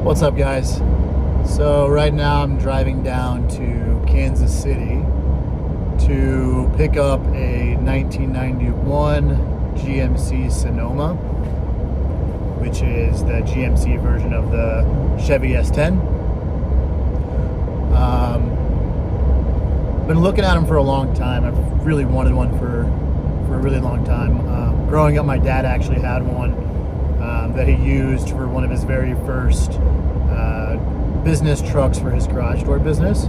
What's up, guys? So right now I'm driving down to Kansas City to pick up a 1991 GMC Sonoma, which is the GMC version of the Chevy S10. Been looking at them for a long time. I've really wanted one for a really long time. Growing up, my dad actually had one that he used for one of his very first business trucks for his garage door business.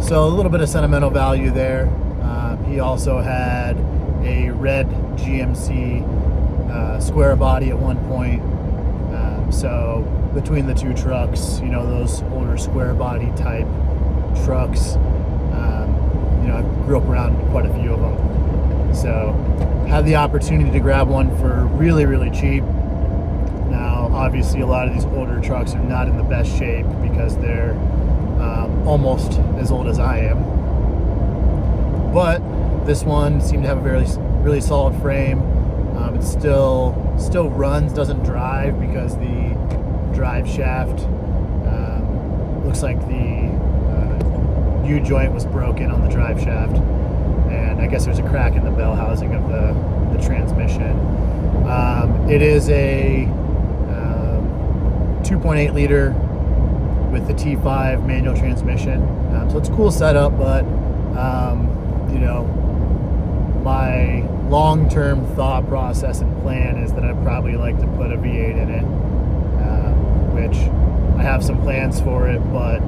So a little bit of sentimental value there. He also had a red GMC square body at one point. So between the two trucks, you know, those older square body type trucks, I grew up around quite a few of them. So had the opportunity to grab one for really, really cheap. Now, obviously, a lot of these older trucks are not in the best shape because they're almost as old as I am. But this one seemed to have a really solid frame. It still runs, doesn't drive because the drive shaft looks like the U-joint was broken on the drive shaft, and I guess there's a crack in the bell housing of the transmission. It is a 2.8 liter with the T5 manual transmission, so it's a cool setup, but my long-term thought process and plan is that I'd probably like to put a V8 in it, which I have some plans for it, but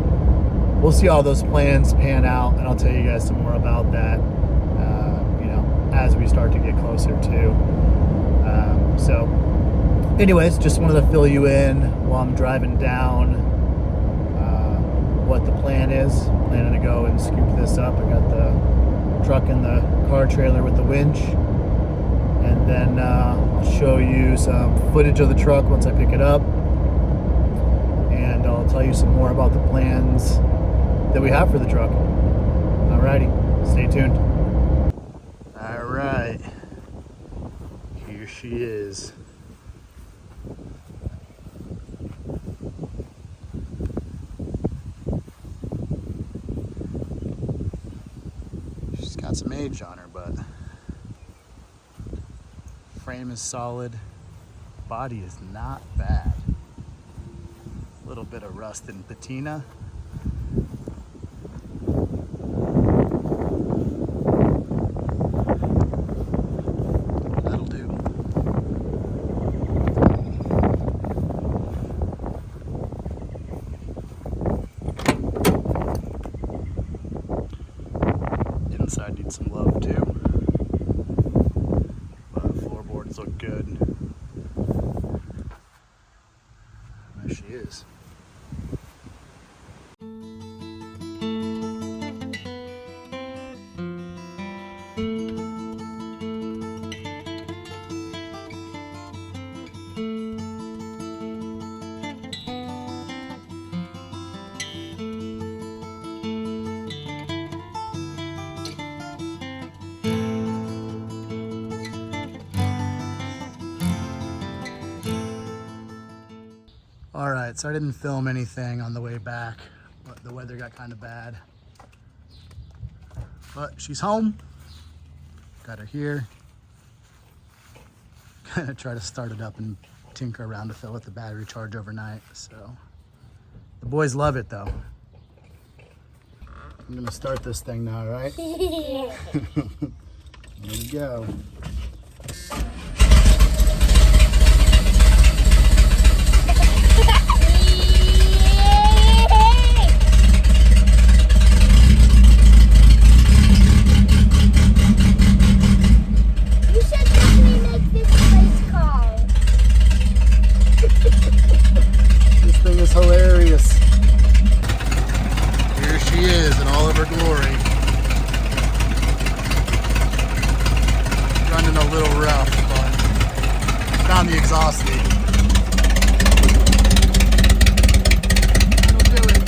we'll see how those plans pan out, and I'll tell you guys some more about that as we start to get closer to. So anyways, just wanted to fill you in while I'm driving down what the plan is. Planning to go and scoop this up. I got the truck and the car trailer with the winch, and then I'll show you some footage of the truck once I pick it up, and I'll tell you some more about the plans that we have for the truck. Alrighty, stay tuned. Alright, here she is. She's got some age on her, but frame is solid, body is not bad. A little bit of rust and patina. That'll do. Inside needs some love too, but floorboards look good. There she is. All right, so I didn't film anything on the way back, but the weather got kind of bad. But she's home. Got her here. Gonna try to start it up and tinker around to fill it the battery charge overnight. So the boys love it though. I'm gonna start this thing now, right? Here we go. Hilarious. Here she is in all of her glory. Running a little rough, but found the exhaust leak. That'll do it.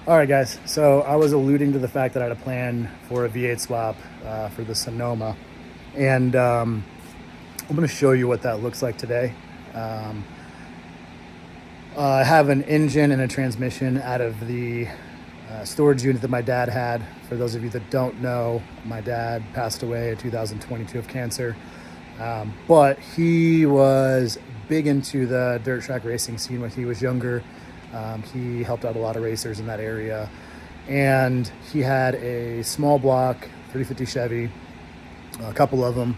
All right, guys. So I was alluding to the fact that I had a plan for a V8 swap for the Sonoma, and I'm going to show you what that looks like today. I have an engine and a transmission out of the storage unit that my dad had. For those of you that don't know, my dad passed away in 2022 of cancer, but he was big into the dirt track racing scene when he was younger. He helped out a lot of racers in that area, and he had a small block 350 Chevy, a couple of them,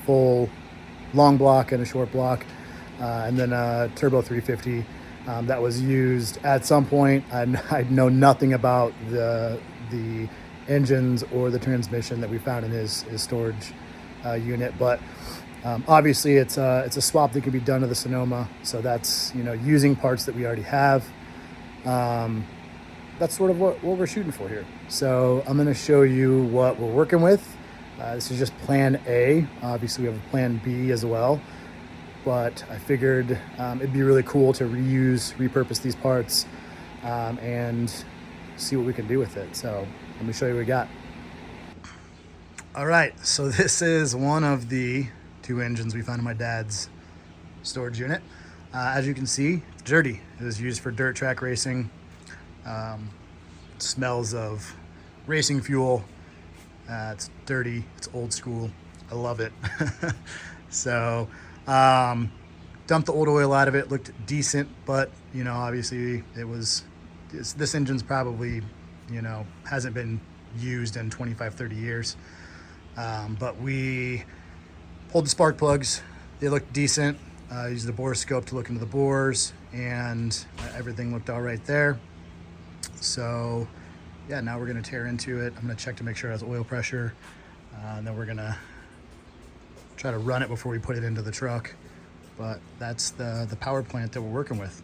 full long block and a short block, and then a turbo 350 that was used at some point. I know nothing about the engines or the transmission that we found in his storage unit, but obviously it's a swap that can be done to the Sonoma. So that's, you know, using parts that we already have. That's sort of what we're shooting for here. So I'm going to show you what we're working with. This is just plan A. Obviously we have a plan B as well, but I figured it'd be really cool to repurpose these parts and see what we can do with it. So let me show you what we got. All right, so this is one of the two engines we found in my dad's storage unit. As you can see, it's dirty. It was used for dirt track racing. Smells of racing fuel. It's dirty, it's old school. I love it. So dumped the old oil out of it. Looked decent, but you know, obviously this engine's probably, you know, hasn't been used in 25-30 years. But we pulled the spark plugs. They looked decent. Used the bore scope to look into the bores, and everything looked all right there. So yeah, now we're gonna tear into it. I'm gonna check to make sure it has oil pressure, and then we're gonna try to run it before we put it into the truck. But that's the power plant that we're working with.